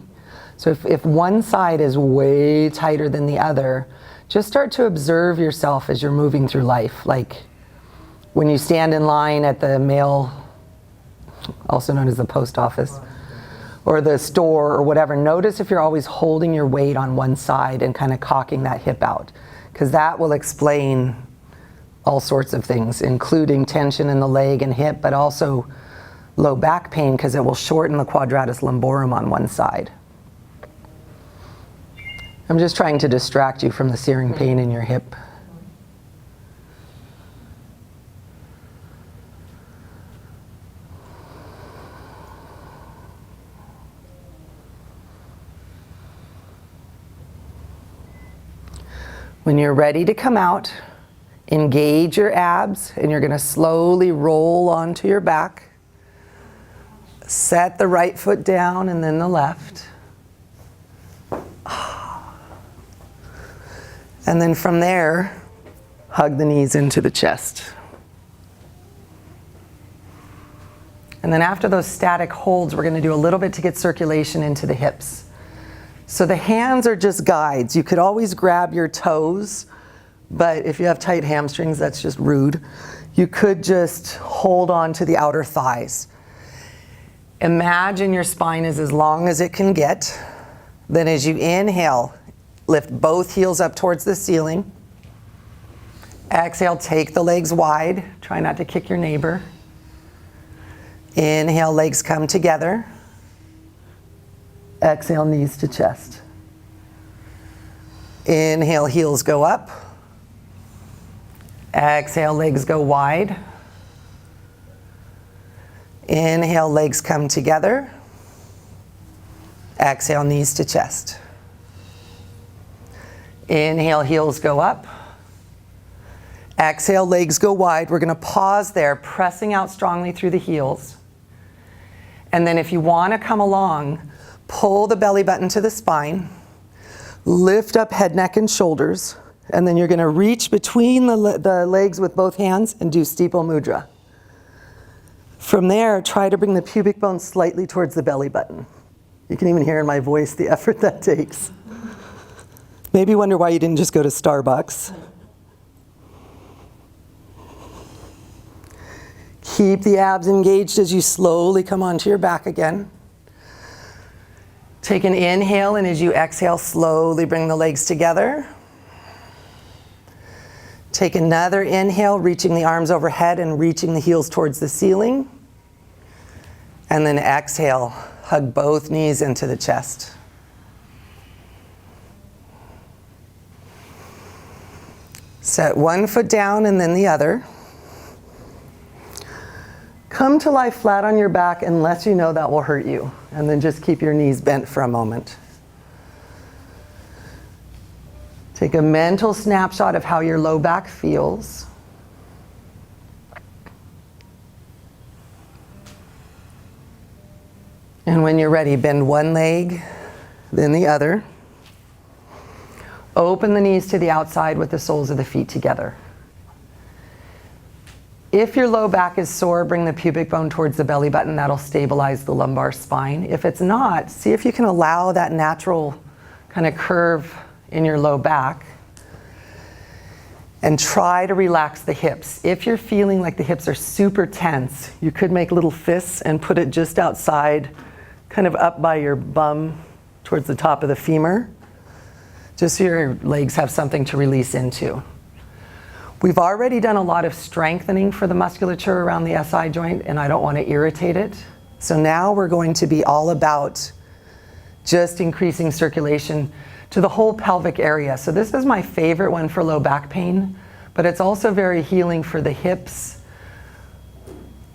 So if one side is way tighter than the other, just start to observe yourself as you're moving through life. Like when you stand in line at the mail, also known as the post office, or the store or whatever, notice if you're always holding your weight on one side and kind of cocking that hip out. Because that will explain all sorts of things, including tension in the leg and hip, but also low back pain because it will shorten the quadratus lumborum on one side. I'm just trying to distract you from the searing pain in your hip. When you're ready to come out, engage your abs, and you're going to slowly roll onto your back. Set the right foot down and then the left. And then from there, hug the knees into the chest. And then after those static holds, we're going to do a little bit to get circulation into the hips. So the hands are just guides. You could always grab your toes, but if you have tight hamstrings, that's just rude. You could just hold on to the outer thighs. Imagine your spine is as long as it can get. Then as you inhale, lift both heels up towards the ceiling. Exhale, take the legs wide. Try not to kick your neighbor. Inhale, legs come together. Exhale, knees to chest. Inhale, heels go up. Exhale, legs go wide. Inhale, legs come together. Exhale, knees to chest. Inhale, heels go up. Exhale, legs go wide. We're going to pause there, pressing out strongly through the heels. And then if you want to come along, pull the belly button to the spine, lift up head, neck, and shoulders, and then you're going to reach between the legs with both hands and do steeple mudra. From there, try to bring the pubic bone slightly towards the belly button. You can even hear in my voice the effort that takes. Maybe wonder why you didn't just go to Starbucks. Keep the abs engaged as you slowly come onto your back again. Take an inhale, and as you exhale, slowly bring the legs together. Take another inhale, reaching the arms overhead and reaching the heels towards the ceiling. And then exhale, hug both knees into the chest. Set one foot down and then the other. Come to lie flat on your back unless you know that will hurt you. And then just keep your knees bent for a moment. Take a mental snapshot of how your low back feels. And when you're ready, bend one leg, then the other. Open the knees to the outside with the soles of the feet together. If your low back is sore, bring the pubic bone towards the belly button. That'll stabilize the lumbar spine. If it's not, see if you can allow that natural kind of curve in your low back. And try to relax the hips. If you're feeling like the hips are super tense, you could make little fists and put it just outside, kind of up by your bum towards the top of the femur, just so your legs have something to release into. We've already done a lot of strengthening for the musculature around the SI joint, and I don't want to irritate it. So now we're going to be all about just increasing circulation to the whole pelvic area. So this is my favorite one for low back pain, but it's also very healing for the hips,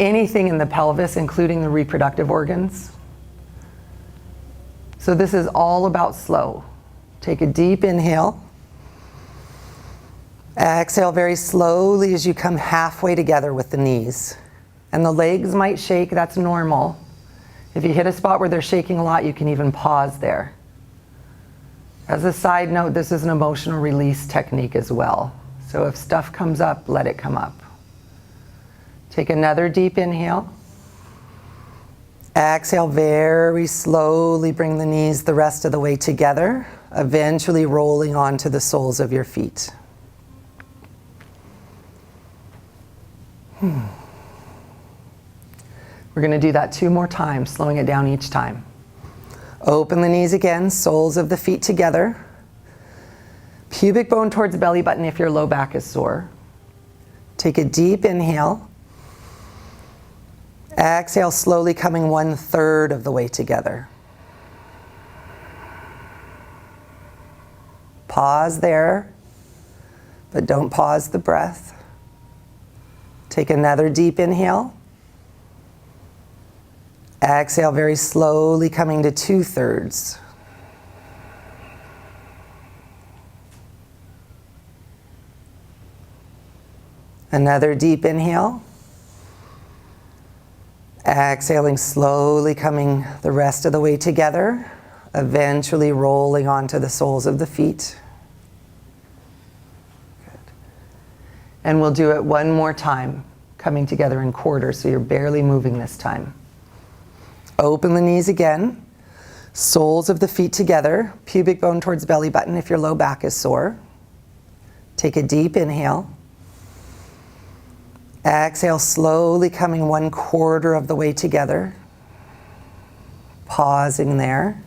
anything in the pelvis, including the reproductive organs. So this is all about slow. Take a deep inhale. Exhale very slowly as you come halfway together with the knees. And the legs might shake, that's normal. If you hit a spot where they're shaking a lot, you can even pause there. As a side note, this is an emotional release technique as well. So if stuff comes up, let it come up. Take another deep inhale. Exhale very slowly, bring the knees the rest of the way together, eventually rolling onto the soles of your feet. We're going to do that 2 more times, slowing it down each time. Open the knees again, soles of the feet together. Pubic bone towards the belly button if your low back is sore. Take a deep inhale. Exhale, slowly coming 1/3 of the way together. Pause there, but don't pause the breath. Take another deep inhale. Exhale very slowly, coming to 2/3. Another deep inhale. Exhaling slowly, coming the rest of the way together, eventually rolling onto the soles of the feet. Good. And we'll do it one more time, coming together in quarters, so you're barely moving this time. Open the knees again, soles of the feet together, pubic bone towards belly button if your low back is sore. Take a deep inhale. Exhale, slowly coming 1/4 of the way together. Pausing there.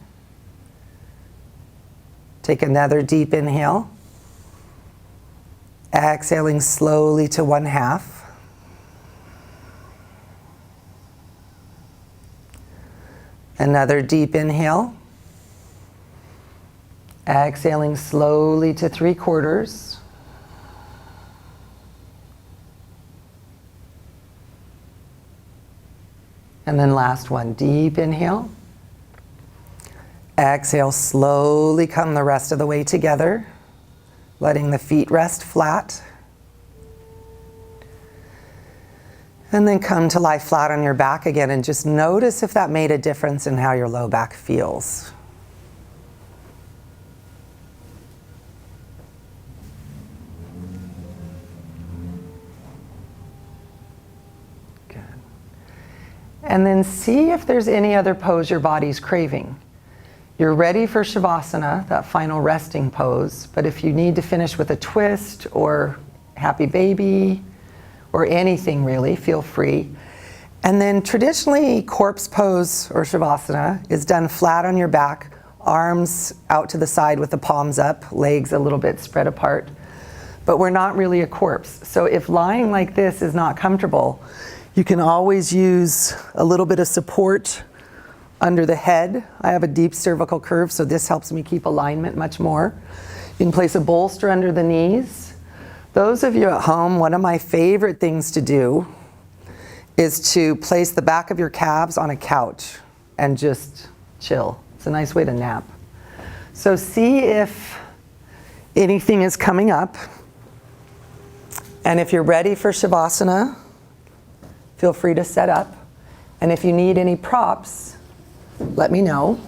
Take another deep inhale. Exhaling slowly to 1/2. Another deep inhale. Exhaling slowly to 3/4. And then last one, deep inhale. Exhale, slowly come the rest of the way together, letting the feet rest flat. And then come to lie flat on your back again and just notice if that made a difference in how your low back feels. Good. And then see if there's any other pose your body's craving. You're ready for Shavasana, that final resting pose, but if you need to finish with a twist or happy baby or anything really, feel free. And then traditionally, corpse pose or Shavasana is done flat on your back, arms out to the side with the palms up, legs a little bit spread apart. But we're not really a corpse. So if lying like this is not comfortable, you can always use a little bit of support under the head. I have a deep cervical curve, so this helps me keep alignment much more. You can place a bolster under the knees. Those of you at home, one of my favorite things to do is to place the back of your calves on a couch and just chill. It's a nice way to nap. So see if anything is coming up. And if you're ready for Shavasana, feel free to set up. And if you need any props, let me know.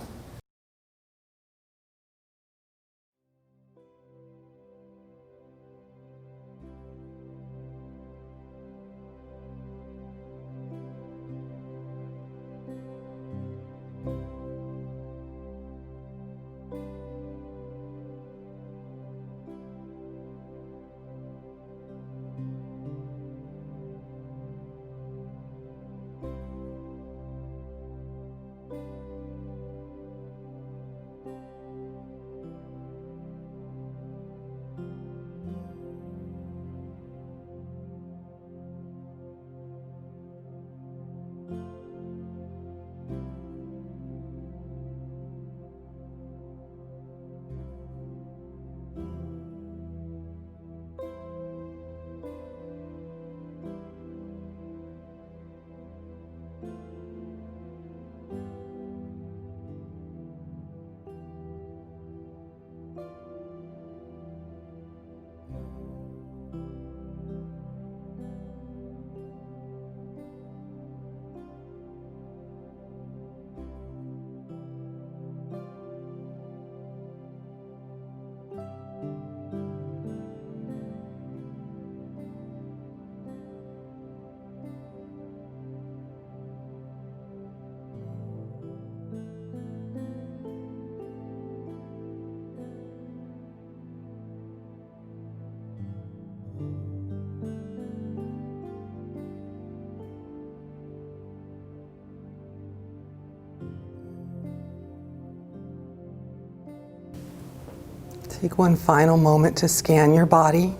Take one final moment to scan your body.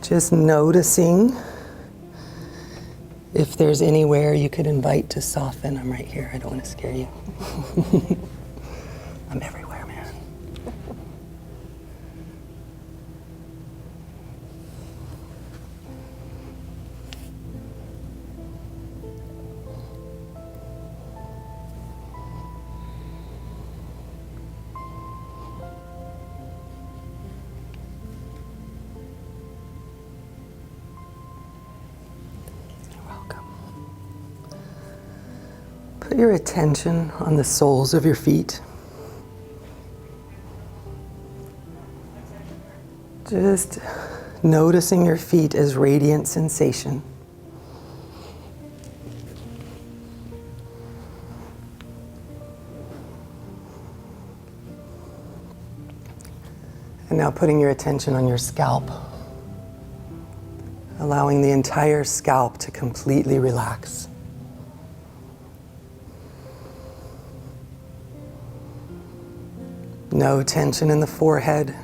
Just noticing if there's anywhere you could invite to soften. I'm right here, I don't want to scare you. I'm everywhere, man. Put your attention on the soles of your feet. Just noticing your feet as radiant sensation. And now putting your attention on your scalp, allowing the entire scalp to completely relax. No tension in the forehead.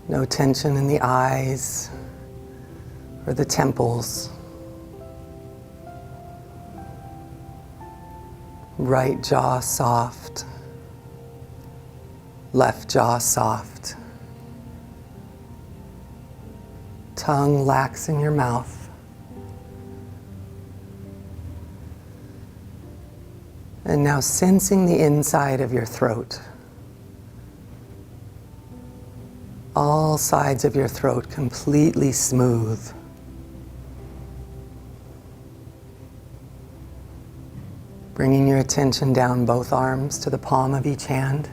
No tension in the eyes or the temples. Right jaw soft. Left jaw soft. Tongue lax in your mouth. And now sensing the inside of your throat. All sides of your throat completely smooth. Bringing your attention down both arms to the palm of each hand.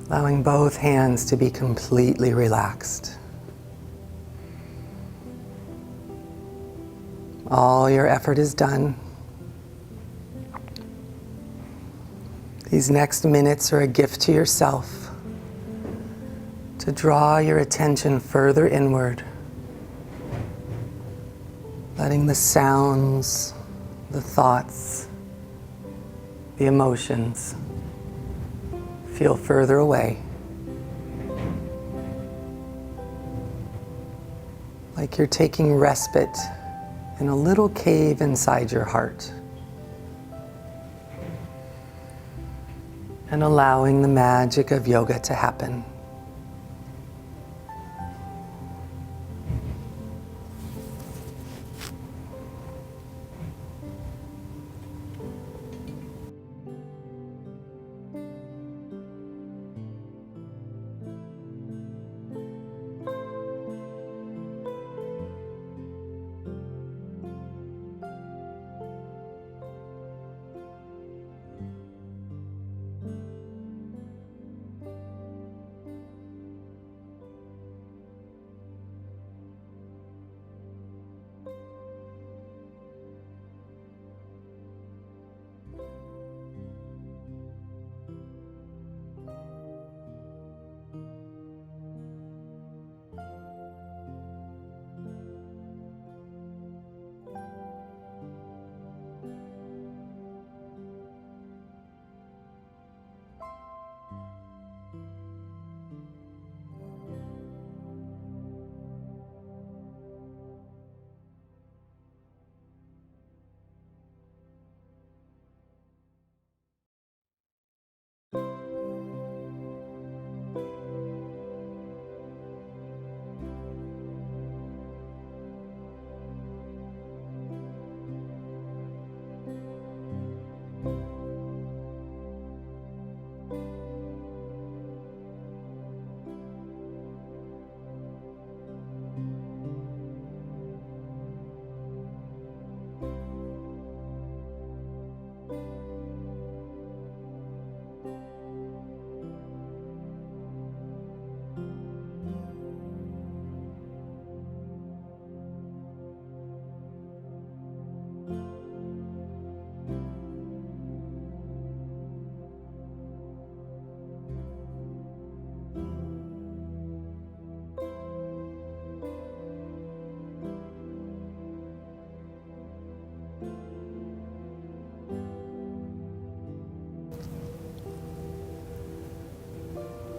Allowing both hands to be completely relaxed. All your effort is done. These next minutes are a gift to yourself to draw your attention further inward, letting the sounds, the thoughts, the emotions feel further away. Like you're taking respite in a little cave inside your heart. And allowing the magic of yoga to happen.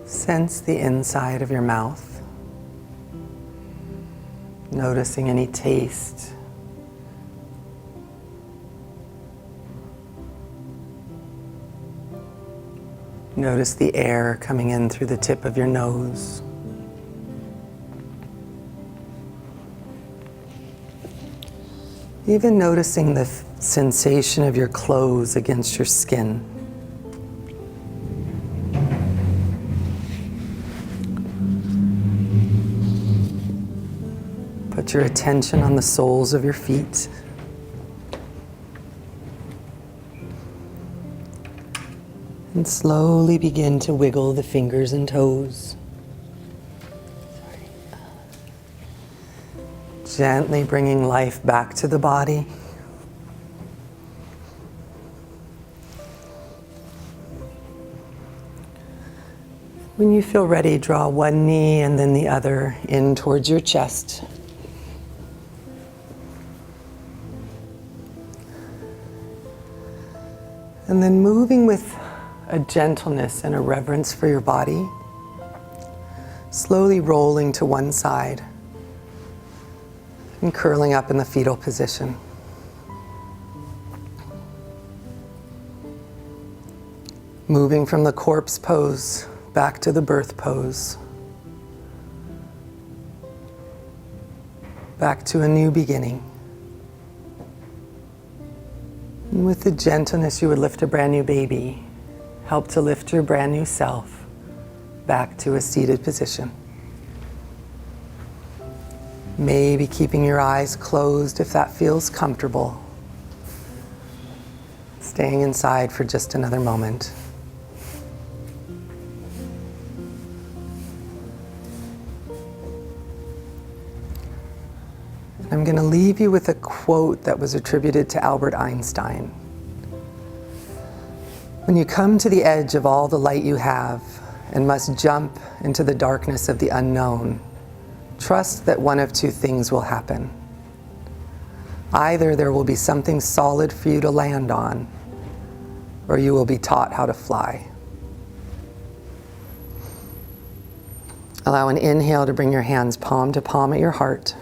Sense the inside of your mouth, noticing any taste. Notice the air coming in through the tip of your nose. Even noticing the sensation of your clothes against your skin. Put your attention on the soles of your feet. And slowly begin to wiggle the fingers and toes. Gently bringing life back to the body. When you feel ready, draw one knee and then the other in towards your chest. And then moving with a gentleness and a reverence for your body, slowly rolling to one side and curling up in the fetal position. Moving from the corpse pose back to the birth pose. Back to a new beginning. And with the gentleness you would lift a brand new baby, help to lift your brand new self back to a seated position. Maybe keeping your eyes closed if that feels comfortable. Staying inside for just another moment. I'm going to leave you with a quote that was attributed to Albert Einstein. When you come to the edge of all the light you have and must jump into the darkness of the unknown, trust that one of two things will happen. Either there will be something solid for you to land on, or you will be taught how to fly. Allow an inhale to bring your hands palm to palm at your heart,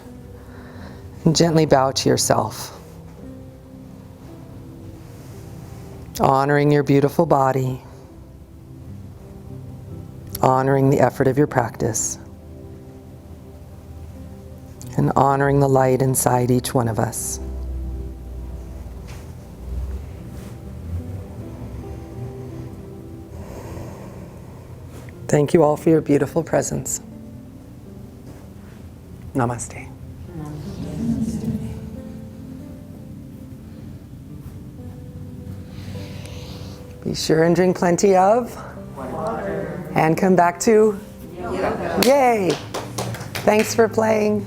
and gently bow to yourself. Honoring your beautiful body, honoring the effort of your practice, and honoring the light inside each one of us. Thank you all for your beautiful presence. Namaste. Be sure and drink plenty of water. And come back to yoga. Yay! Thanks for playing.